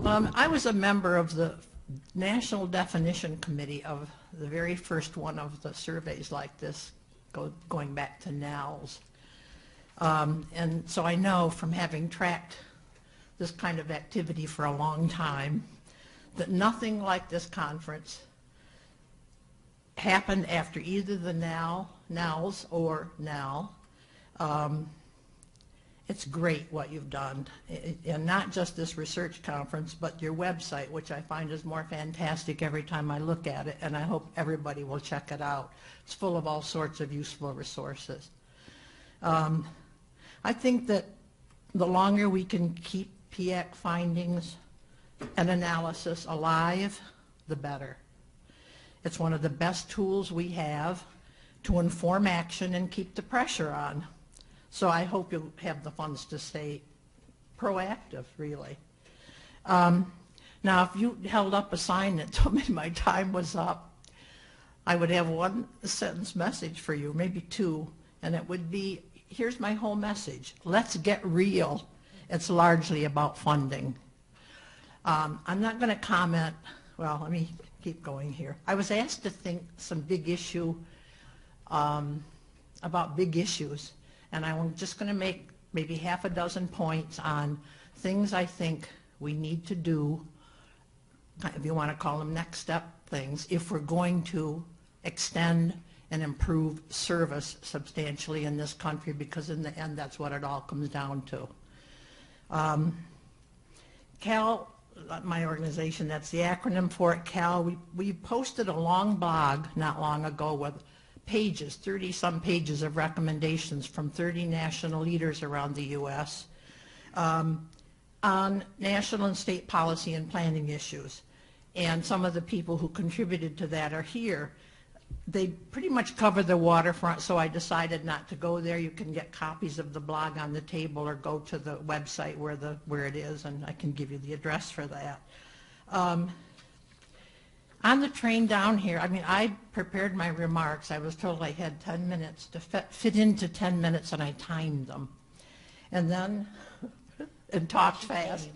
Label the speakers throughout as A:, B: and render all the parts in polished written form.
A: I was a member of the National Definition Committee of the very first one of the surveys like this, going back to NALS. And so I know from having tracked this kind of activity for a long time that nothing like this conference happened after either the NALS or NAL. It's great what you've done, and not just this research conference, but your website, which I find is more fantastic every time I look at it, and I hope everybody will check it out. It's full of all sorts of useful resources. I think that the longer we can keep PIAAC findings and analysis alive, the better. It's one of the best tools we have to inform action and keep the pressure on. So I hope you'll have the funds to stay proactive, really. Now, if you held up a sign that told me my time was up, I would have one sentence message for you, maybe two, and it would be, here's my whole message. Let's get real. It's largely about funding. I'm not going to comment. Well, let me keep going here. I was asked to think some big issue about big issues. And I'm just going to make maybe half a dozen points on things I think we need to do, if you want to call them next step things, if we're going to extend and improve service substantially in this country, because in the end that's what it all comes down to. CAAL, my organization, that's the acronym for it, CAAL, we posted a long blog not long ago with pages, 30-some pages of recommendations from 30 national leaders around the U.S. On national and state policy and planning issues. And some of the people who contributed to that are here. They pretty much cover the waterfront, so I decided not to go there. You can get copies of the blog on the table or go to the website where it is, and I can give you the address for that. On the train down here, I mean, I prepared my remarks. I was told I had 10 minutes to fit into 10 minutes, and I timed them. And then, and talked fast.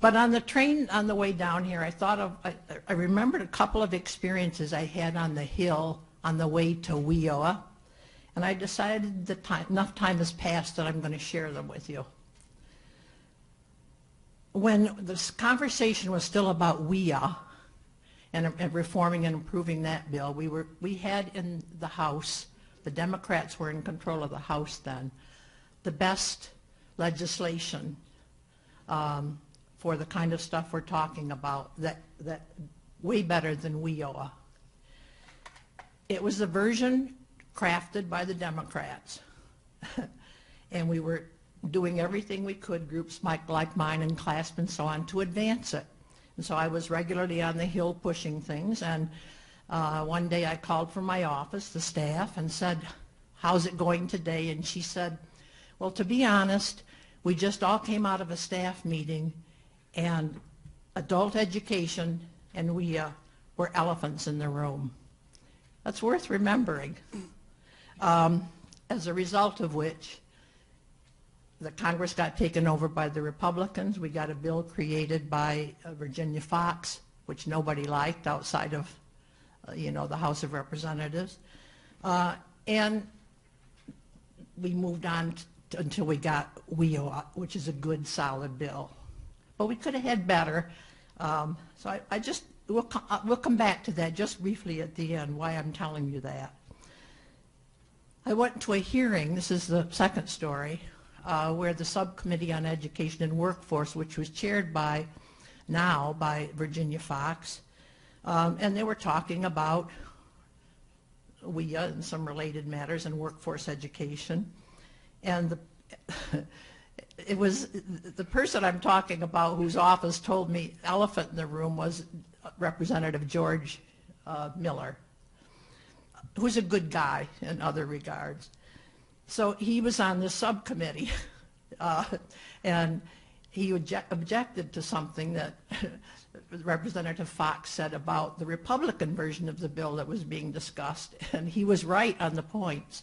A: But on the train on the way down here, I remembered a couple of experiences I had on the Hill on the way to WIOA, and I decided that enough time has passed that I'm going to share them with you. When this conversation was still about WIA and reforming and improving that bill, we had in the House, the Democrats were in control of the House then, the best legislation for the kind of stuff we're talking about, that way better than WIOA. It was the version crafted by the Democrats, and we were doing everything we could, groups like mine and CLASP and so on, to advance it. And so I was regularly on the Hill pushing things, and one day I called from my office, the staff, and said, how's it going today? And she said, well, to be honest, we just all came out of a staff meeting, and adult education and we were elephants in the room. That's worth remembering. As a result of which, the Congress got taken over by the Republicans. We got a bill created by Virginia Fox, which nobody liked outside of, the House of Representatives. And we moved on until we got WIOA, which is a good, solid bill. But we could have had better. So we'll come back to that just briefly at the end, why I'm telling you that. I went to a hearing, this is the second story, where the Subcommittee on Education and Workforce, which was chaired by Virginia Fox, and they wwere talking about WIA and some related matters and workforce education. And it was the person I'm talking about whose office told me elephant in the room was Representative George Miller, who's a good guy in other regards. So he was on the subcommittee, and he objected to something that Representative Fox said about the Republican version of the bill that was being discussed, and he was right on the points.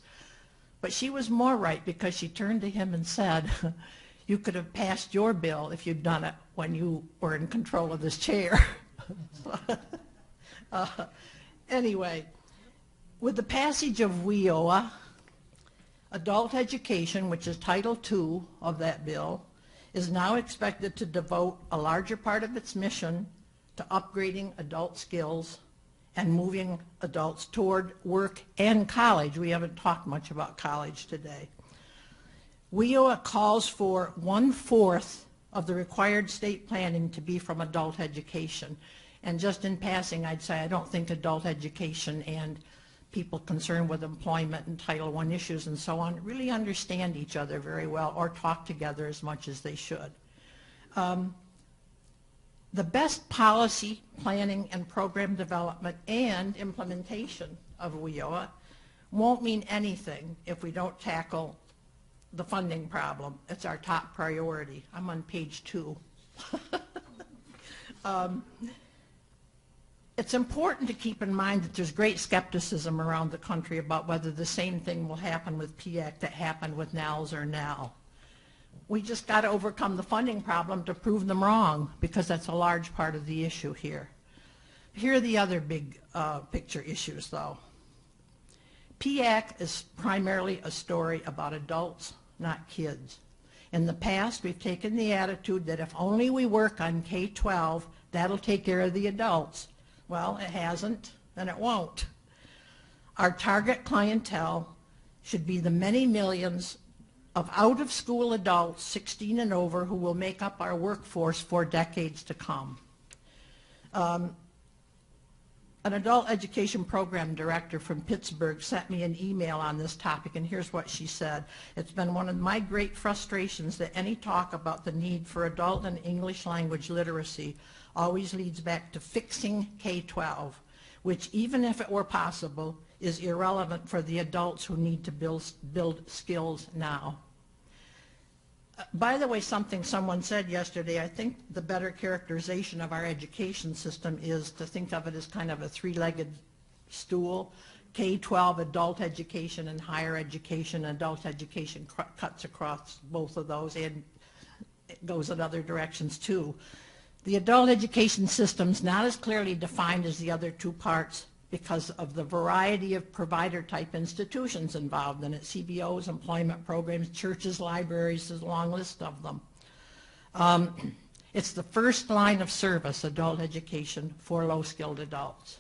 A: But she was more right because she turned to him and said, You could have passed your bill if you'd done it when you were in control of this chair. Anyway, with the passage of WIOA, adult education, which is Title II of that bill, is now expected to devote a larger part of its mission to upgrading adult skills and moving adults toward work and college. We haven't talked much about college today. WIOA calls for 1/4 of the required state planning to be from adult education. And just in passing, I'd say I don't think adult education and people concerned with employment and Title I issues and so on really understand each other very well or talk together as much as they should. The best policy planning and program development and implementation of WIOA won't mean anything if we don't tackle the funding problem. It's our top priority. I'm on page 2. It's important to keep in mind that there's great skepticism around the country about whether the same thing will happen with PIAAC that happened with NALS or NAL. We just got to overcome the funding problem to prove them wrong, because that's a large part of the issue here. Here are the other big picture issues, though. PIAAC is primarily a story about adults, not kids. In the past, we've taken the attitude that if only we work on K-12, that'll take care of the adults. Well, it hasn't, and it won't. Our target clientele should be the many millions of out-of-school adults 16 and over who will make up our workforce for decades to come. An adult education program director from Pittsburgh sent me an email on this topic, and here's what she said. It's been one of my great frustrations that any talk about the need for adult and English language literacy always leads back to fixing K-12, which, even if it were possible, is irrelevant for the adults who need to build skills now. By the way, something someone said yesterday, I think the better characterization of our education system is to think of it as kind of a three-legged stool. K-12, adult education, and higher education. Adult education cuts across both of those, and it goes in other directions too. The adult education system's not as clearly defined as the other two parts because of the variety of provider-type institutions involved in it: CBOs, employment programs, churches, libraries, there's a long list of them. It's the first line of service, adult education, for low-skilled adults.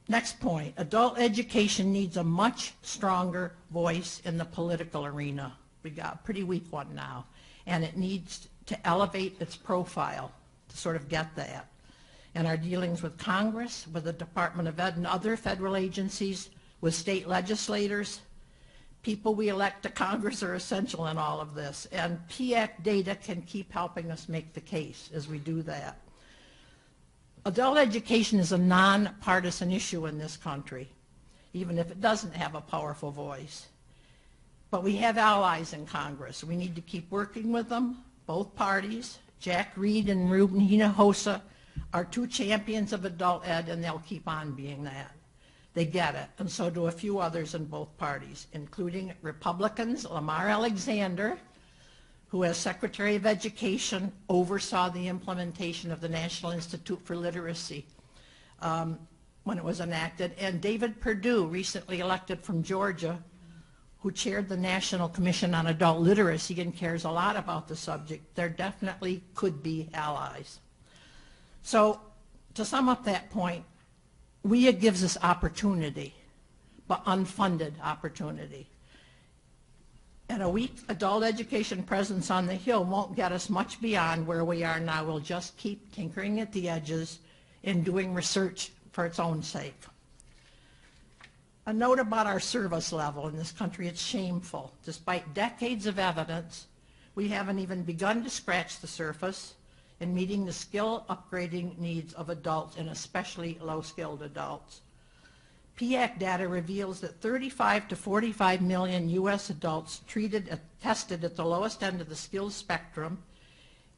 A: Next point, adult education needs a much stronger voice in the political arena. We got a pretty weak one now, and it needs to elevate its profile to sort of get that. And our dealings with Congress, with the Department of Ed and other federal agencies, with state legislators, people we elect to Congress are essential in all of this. And PIAAC data can keep helping us make the case as we do that. Adult education is a nonpartisan issue in this country, even if it doesn't have a powerful voice. But we have allies in Congress. We need to keep working with them, both parties. Jack Reed and Ruben Hinojosa are two champions of adult ed, and they'll keep on being that. They get it, and so do a few others in both parties, including Republicans. Lamar Alexander, who as Secretary of Education oversaw the implementation of the National Institute for Literacy when it was enacted, and David Perdue, recently elected from Georgia, who chaired the National Commission on Adult Literacy and cares a lot about the subject. There definitely could be allies. So to sum up that point, WIA gives us opportunity, but unfunded opportunity. And a weak adult education presence on the Hill won't get us much beyond where we are now. We'll just keep tinkering at the edges and doing research for its own sake. A note about our service level in this country: it's shameful. Despite decades of evidence, we haven't even begun to scratch the surface in meeting the skill upgrading needs of adults, and especially low-skilled adults. PIAAC data reveals that 35 to 45 million U.S. adults tested at the lowest end of the skills spectrum.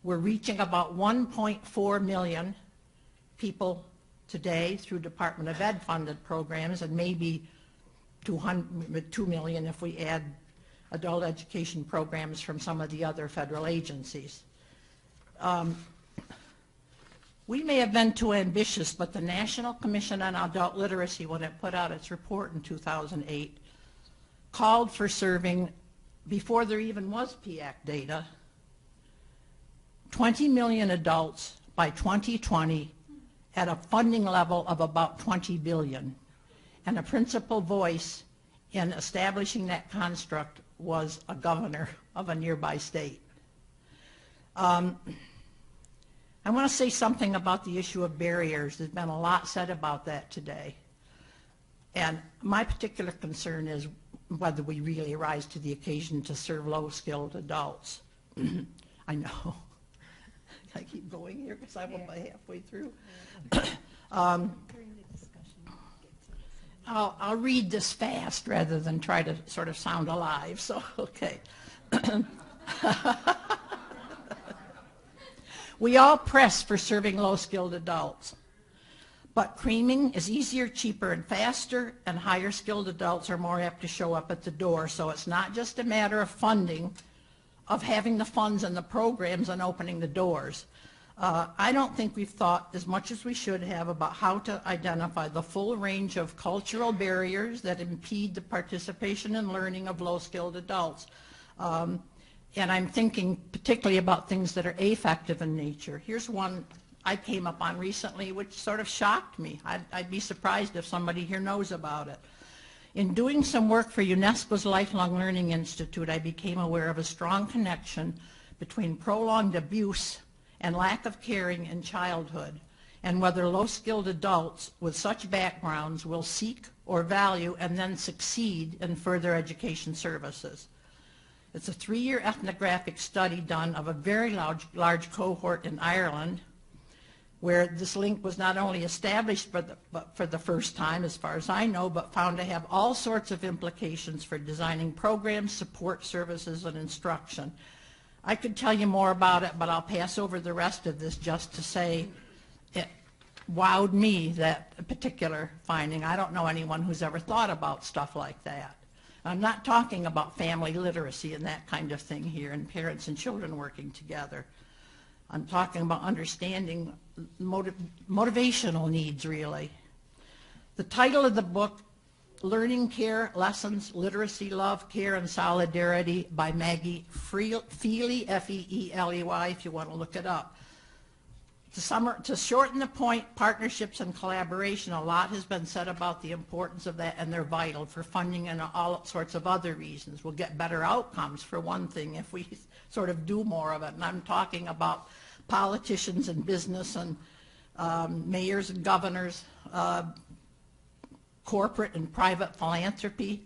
A: We're reaching about 1.4 million people today through Department of Ed funded programs, and maybe 2 million if we add adult education programs from some of the other federal agencies. We may have been too ambitious, but the National Commission on Adult Literacy, when it put out its report in 2008, called for serving, before there even was PIAAC data, 20 million adults by 2020 at a funding level of about 20 billion. And a principal voice in establishing that construct was a governor of a nearby state. I want to say something about the issue of barriers. There's been a lot said about that today. And my particular concern is whether we really rise to the occasion to serve low-skilled adults. I know. I keep going here because I'm about halfway through. I'll read this fast rather than try to sort of sound alive, so okay. We all press for serving low-skilled adults, but creaming is easier, cheaper, and faster, and higher-skilled adults are more apt to show up at the door. So it's not just a matter of funding, of having the funds and the programs and opening the doors. I don't think we've thought as much as we should have about how to identify the full range of cultural barriers that impede the participation and learning of low-skilled adults. And I'm thinking particularly about things that are affective in nature. Here's one I came up on recently which sort of shocked me. I'd be surprised if somebody here knows about it. In doing some work for UNESCO's Lifelong Learning Institute, I became aware of a strong connection between prolonged abuse and lack of caring in childhood, and whether low-skilled adults with such backgrounds will seek or value and then succeed in further education services. It's a 3-year ethnographic study done of a very large cohort in Ireland, where this link was not only established but for the first time, as far as I know, but found to have all sorts of implications for designing programs, support services, and instruction. I could tell you more about it, but I'll pass over the rest of this just to say it wowed me, that particular finding. I don't know anyone who's ever thought about stuff like that. I'm not talking about family literacy and that kind of thing here, and parents and children working together. I'm talking about understanding motivational needs, really. The title of the book, Learning Care Lessons, Literacy, Love, Care, and Solidarity by Maggie Feely, F-E-E-L-E-Y, if you want to look it up. To shorten the point, partnerships and collaboration, a lot has been said about the importance of that, and they're vital for funding and all sorts of other reasons. We'll get better outcomes, for one thing, if we sort of do more of it. And I'm talking about politicians and business and mayors and governors, corporate and private philanthropy.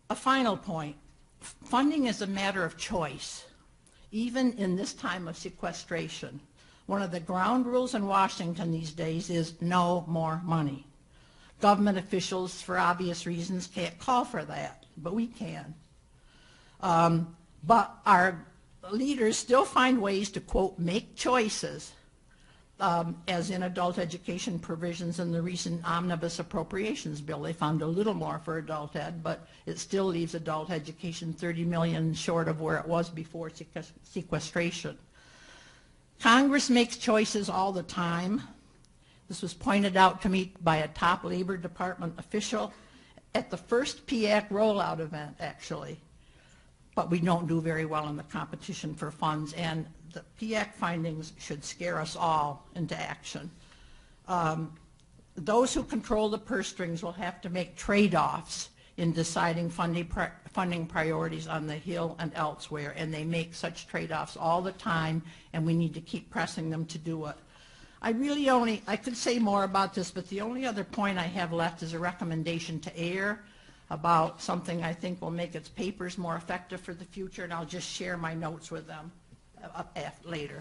A: A final point, funding is a matter of choice, even in this time of sequestration. One of the ground rules in Washington these days is no more money. Government officials, for obvious reasons, can't call for that, but we can. But our leaders still find ways to, quote, make choices, as in adult education provisions in the recent omnibus appropriations bill. They found a little more for adult ed, but it still leaves adult education 30 million short of where it was before sequestration. Congress makes choices all the time. This was pointed out to me by a top Labor Department official at the first PIAAC rollout event, actually. But we don't do very well in the competition for funds, and the PIAAC findings should scare us all into action. Those who control the purse strings will have to make trade-offs in deciding funding priorities on the Hill and elsewhere, and they make such trade-offs all the time, and we need to keep pressing them to do it. I could say more about this, but the only other point I have left is a recommendation to AIR about something I think will make its papers more effective for the future, and I'll just share my notes with them later.